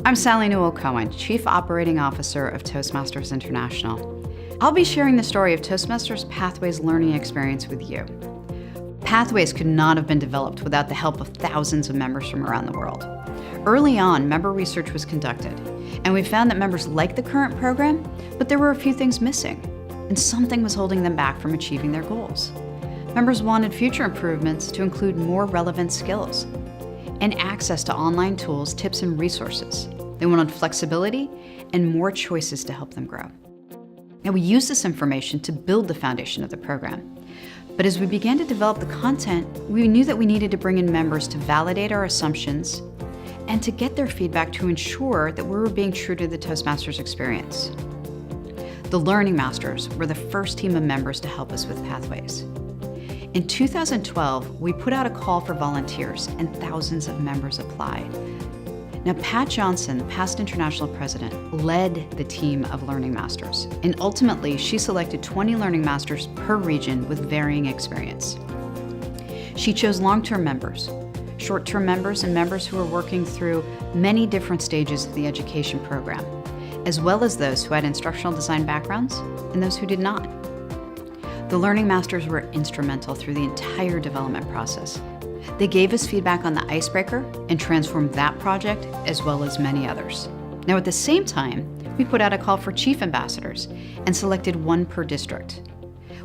I'm Sally Newell-Cohen, Chief Operating Officer of Toastmasters International. I'll be sharing the story of Toastmasters Pathways learning experience with you. Pathways could not have been developed without the help of thousands of members from around the world. Early on, member research was conducted, and we found that members liked the current program, but there were a few things missing, and something was holding them back from achieving their goals. Members wanted future improvements to include more relevant skills and access to online tools, tips, and resources. They wanted flexibility and more choices to help them grow. Now, we used this information to build the foundation of the program. But as we began to develop the content, we knew that we needed to bring in members to validate our assumptions and to get their feedback to ensure that we were being true to the Toastmasters experience. The Learning Masters were the first team of members to help us with Pathways. In 2012, we put out a call for volunteers and thousands of members applied. Now, Pat Johnson, the past international president, led the team of Learning Masters, and ultimately she selected 20 Learning Masters per region with varying experience. She chose long-term members, short-term members, and members who were working through many different stages of the education program, as well as those who had instructional design backgrounds and those who did not. The Learning Masters were instrumental through the entire development process. They gave us feedback on the icebreaker and transformed that project as well as many others. Now, at the same time, we put out a call for chief ambassadors and selected one per district.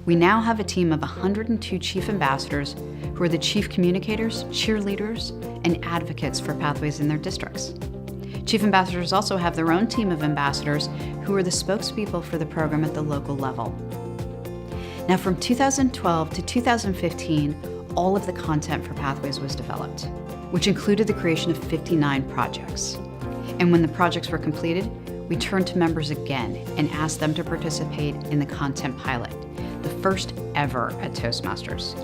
We now have a team of 102 chief ambassadors who are the chief communicators, cheerleaders, and advocates for Pathways in their districts. Chief ambassadors also have their own team of ambassadors who are the spokespeople for the program at the local level. Now, from 2012 to 2015, all of the content for Pathways was developed, which included the creation of 59 projects. And when the projects were completed, we turned to members again and asked them to participate in the content pilot, the first ever at Toastmasters.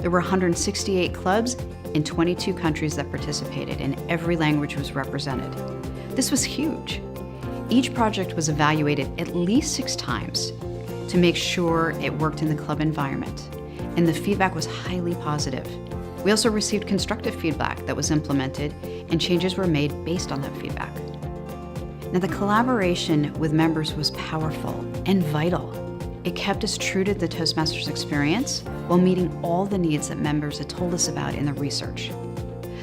There were 168 clubs in 22 countries that participated, and every language was represented. This was huge. Each project was evaluated at least 6 times to make sure it worked in the club environment, and the feedback was highly positive. We also received constructive feedback that was implemented, and changes were made based on that feedback. Now, the collaboration with members was powerful and vital. It kept us true to the Toastmasters experience while meeting all the needs that members had told us about in the research.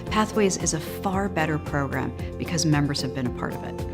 Pathways is a far better program because members have been a part of it.